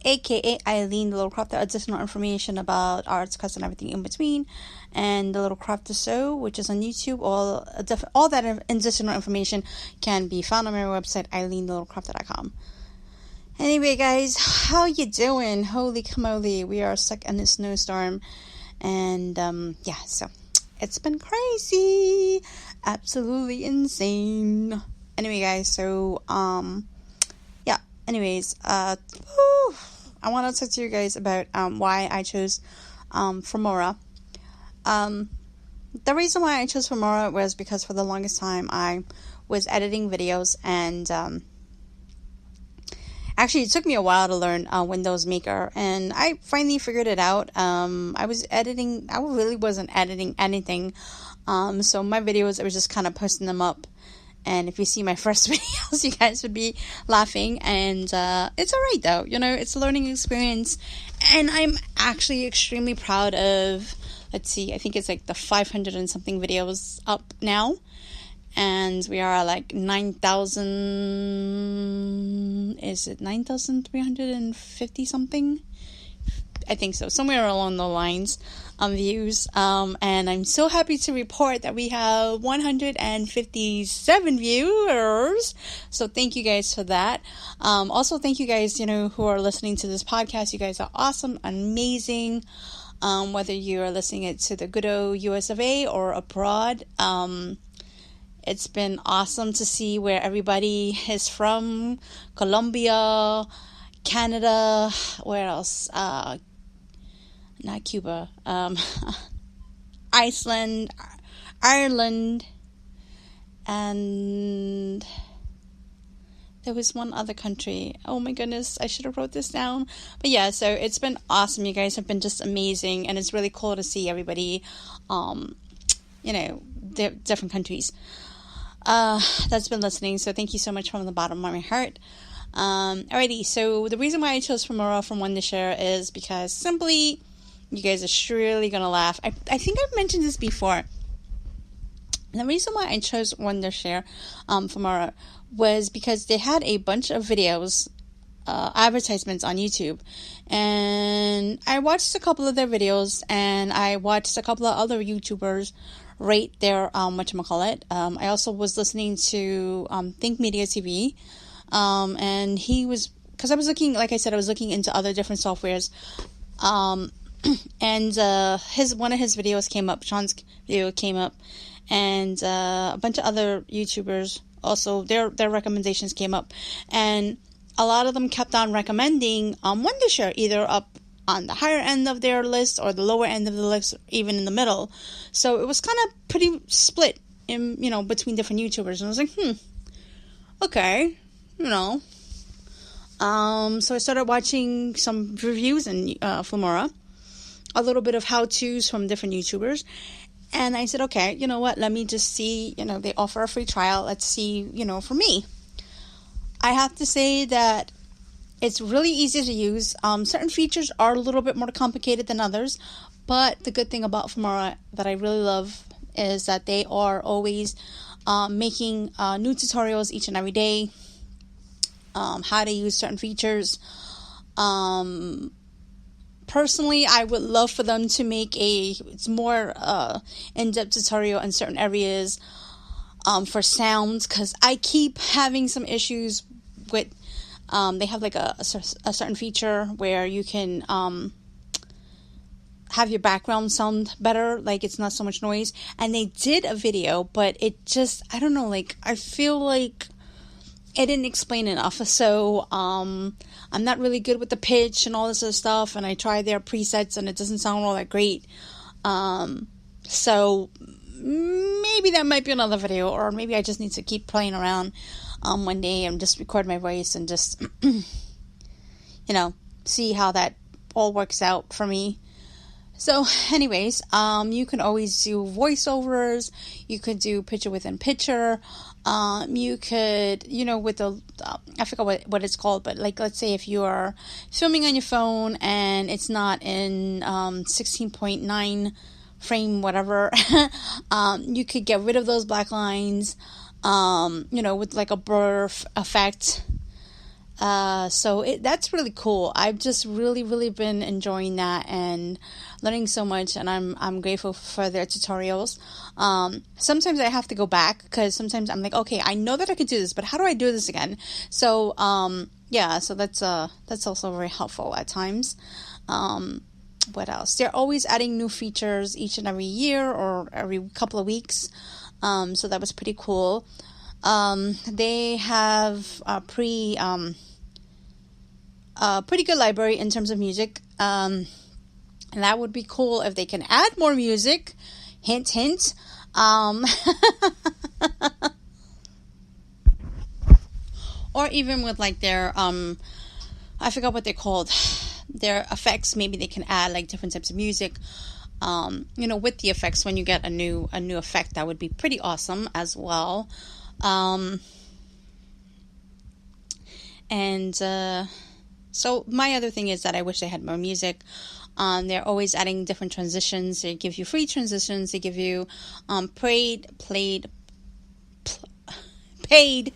aka Eileen the Little Crafter, additional information about arts, cuts, and everything in between, and the Little Crafter Show, which is on YouTube. All that additional information can be found on my website, eileenthelittlecrafter.com. Anyway, guys, how you doing? Holy camoly, we are stuck in a snowstorm, and so it's been crazy, absolutely insane. Anyway, guys, so anyways, I want to talk to you guys about why I chose Filmora. The reason why I chose Filmora was because for the longest time I was editing videos, and actually it took me a while to learn Windows Maker, and I finally figured it out. I really wasn't editing anything, so my videos, I was just kind of posting them up. And if you see my first videos, you guys would be laughing. And it's alright though. It's a learning experience. And I'm actually extremely proud of, let's see, I think it's like the 500 and something videos up now. And we are like 9,000, is it 9,350 something? I think so, somewhere along the lines on views, and I'm so happy to report that we have 157 viewers, so thank you guys for that. Also thank you guys, who are listening to this podcast. You guys are awesome, amazing, whether you are listening it to the good old US of A or abroad. It's been awesome to see where everybody is from. Colombia, Canada, where else? Not Cuba, Iceland, Ireland, and there was one other country. Oh my goodness, I should have wrote this down. But yeah, so it's been awesome. You guys have been just amazing, and it's really cool to see everybody, different countries that's been listening. So thank you so much from the bottom of my heart. Alrighty, so the reason why I chose Filmora from Wondershare is because simply, you guys are surely going to laugh. I think I've mentioned this before. The reason why I chose Wondershare Filmora was because they had a bunch of videos, advertisements on YouTube. And I watched a couple of their videos, and I watched a couple of other YouTubers rate their, whatchamacallit. I also was listening to Think Media TV. And he was, because I was looking, like I said, I was looking into other different softwares. And one of his videos came up, Sean's video came up, and a bunch of other YouTubers also, their recommendations came up, and a lot of them kept on recommending Wondershare, either up on the higher end of their list or the lower end of the list, even in the middle. So it was kind of pretty split in between different YouTubers, and I was like, okay, so I started watching some reviews in Filmora, a little bit of how-tos from different YouTubers, and I said, okay, you know what, let me just see, they offer a free trial, let's see, for me. I have to say that it's really easy to use. Certain features are a little bit more complicated than others, but the good thing about Filmora that I really love is that they are always making new tutorials each and every day, how to use certain features. Personally, I would love for them to make it's more in-depth tutorial in certain areas for sounds, because I keep having some issues with, they have like a certain feature where you can have your background sound better, like it's not so much noise, and they did a video, but it just, I don't know, like I feel like it didn't explain enough. So I'm not really good with the pitch and all this other stuff, and I tried their presets and it doesn't sound all that great. So maybe that might be another video, or maybe I just need to keep playing around one day and just record my voice and just see how that all works out for me. So anyways, you can always do voiceovers, you could do picture within picture, you could, with the, I forgot what it's called, but like, let's say if you are filming on your phone and it's not in 16.9 frame, whatever, you could get rid of those black lines, with like a blur effect. So that's really cool. I've just really been enjoying that and learning so much, and I'm grateful for their tutorials. Sometimes I have to go back because sometimes I'm like, okay, I know that I could do this, but how do I do this again? So yeah, so that's also very helpful at times. What else? They're always adding new features each and every year or every couple of weeks. So that was pretty cool. They have a pretty good library in terms of music. And that would be cool if they can add more music. Hint, hint. Or even with like their, I forgot what they're called. Their effects, maybe they can add like different types of music. With the effects, when you get a new effect, that would be pretty awesome as well. So my other thing is that I wish they had more music. They're always adding different transitions. They give you free transitions. They give you paid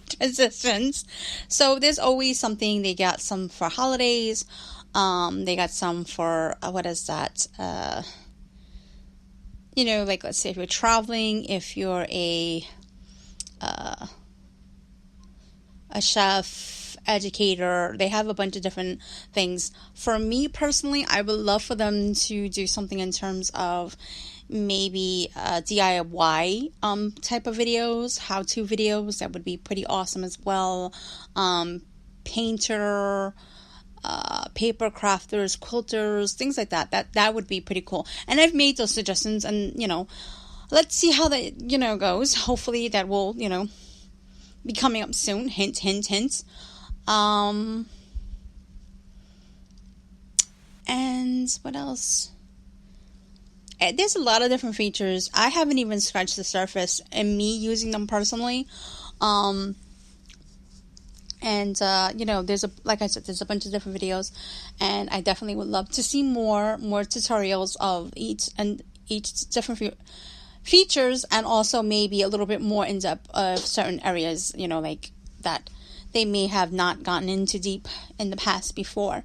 transitions. So there's always something. They got some for holidays. They got some for what is that? Like let's say if you're traveling, if you're a chef, educator, they have a bunch of different things. For me personally, I would love for them to do something in terms of maybe DIY type of videos, how-to videos. That would be pretty awesome as well. Painter, paper crafters, quilters, things like that. That would be pretty cool. And I've made those suggestions, and let's see how that goes. Hopefully that will be coming up soon. Hint, hint, hint. And what else? There's a lot of different features. I haven't even scratched the surface in me using them personally. There's like I said, there's a bunch of different videos, and I definitely would love to see more tutorials of each different features, and also maybe a little bit more in depth of certain areas, like that they may have not gotten into deep in the past before.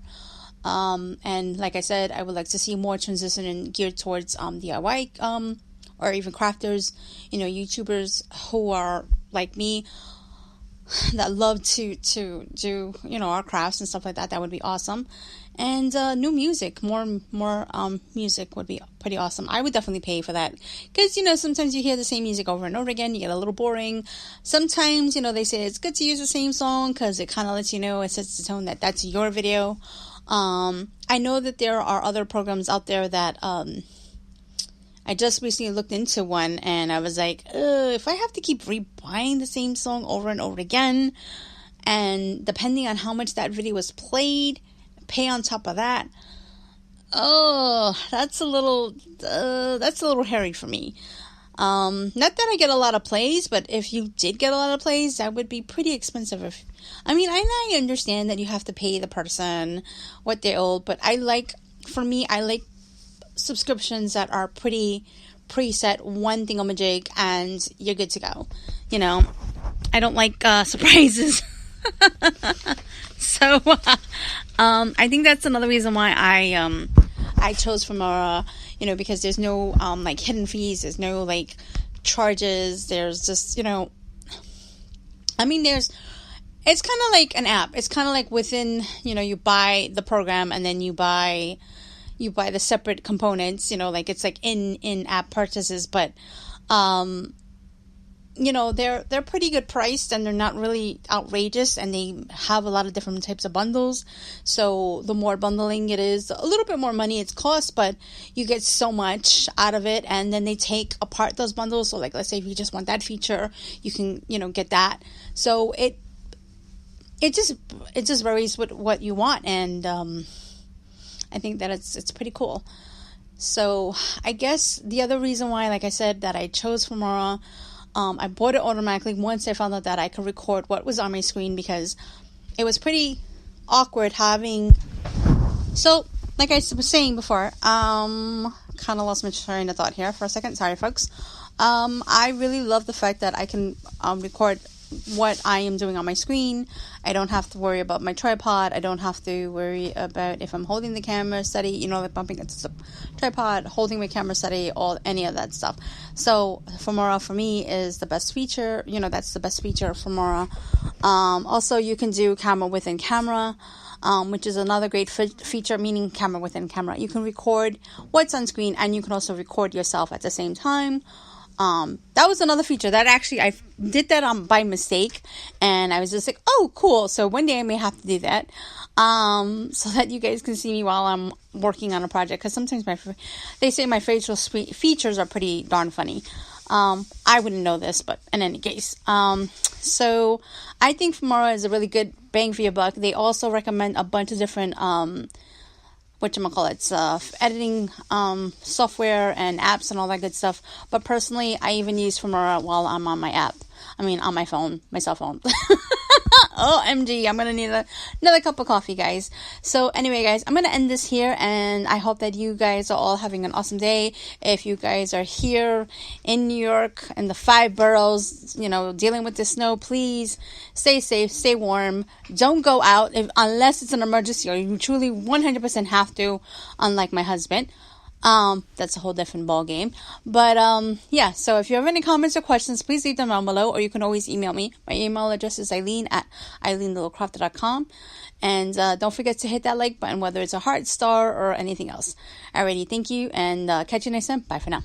And like I said, I would like to see more transition and geared towards DIY, or even crafters, YouTubers who are like me, that love to do our crafts and stuff like that. That would be awesome. And new music, more music would be pretty awesome. I would definitely pay for that, because sometimes you hear the same music over and over again. You get a little boring. Sometimes they say it's good to use the same song because it kind of lets it sets the tone that that's your video. I know that there are other programs out there that I just recently looked into one, and I was like, if I have to keep rebuying the same song over and over again, and depending on how much that video was played, pay on top of that, that's a little hairy for me. Not that I get a lot of plays, but if you did get a lot of plays, that would be pretty expensive. I understand that you have to pay the person what they owe, but I like subscriptions that are pretty preset, one thingamajig, and you're good to go. I don't like surprises. So I think that's another reason why I chose Filmora, because there's no hidden fees, there's no charges, there's just it's kind of like an app. It's kind of like within, you buy the program and then you buy the separate components, it's like in-app purchases, but, they're pretty good priced, and they're not really outrageous, and they have a lot of different types of bundles. So the more bundling it is, a little bit more money it's cost, but you get so much out of it. And then they take apart those bundles. So let's say if you just want that feature, you can, get that. So it just varies with what you want. And, I think that it's pretty cool. So I guess the other reason why, like I said, that I chose Filmora, I bought it automatically once I found out that I could record what was on my screen, because it was pretty awkward having. So, like I was saying before, kind of lost my train of thought here for a second. Sorry, folks. I really love the fact that I can record what I am doing on my screen. I don't have to worry about my tripod. I don't have to worry about if I'm holding the camera steady, you know, like bumping into the tripod, holding my camera steady, or any of that stuff. So Filmora for me is the best feature. You know, that's the best feature of Filmora. Also, you can do camera within camera, which is another great feature, meaning camera within camera. You can record what's on screen, and you can also record yourself at the same time. That was another feature that actually I did that by mistake, and I was just like, oh, cool. So one day I may have to do that, so that you guys can see me while I'm working on a project. Because sometimes they say my facial features are pretty darn funny. I wouldn't know this, but in any case, so I think Filmora is a really good bang for your buck. They also recommend a bunch of different, editing software and apps and all that good stuff. But personally, I even use Filmora while I'm on on my phone, my cell phone. OMG, I'm gonna need another cup of coffee, guys. So anyway, guys, I'm gonna end this here, and I hope that you guys are all having an awesome day. If you guys are here in New York in the 5 boroughs, you know, dealing with the snow, please stay safe, stay warm. Don't go out unless it's an emergency or you truly 100% have to, unlike my husband. That's a whole different ball game. But yeah, so if you have any comments or questions, please leave them down below, or you can always email me. My email address is eileen@eileenlittlecrafter.com. And don't forget to hit that like button, whether it's a heart, star, or anything else. Alrighty, thank you, and catch you next time. Bye for now.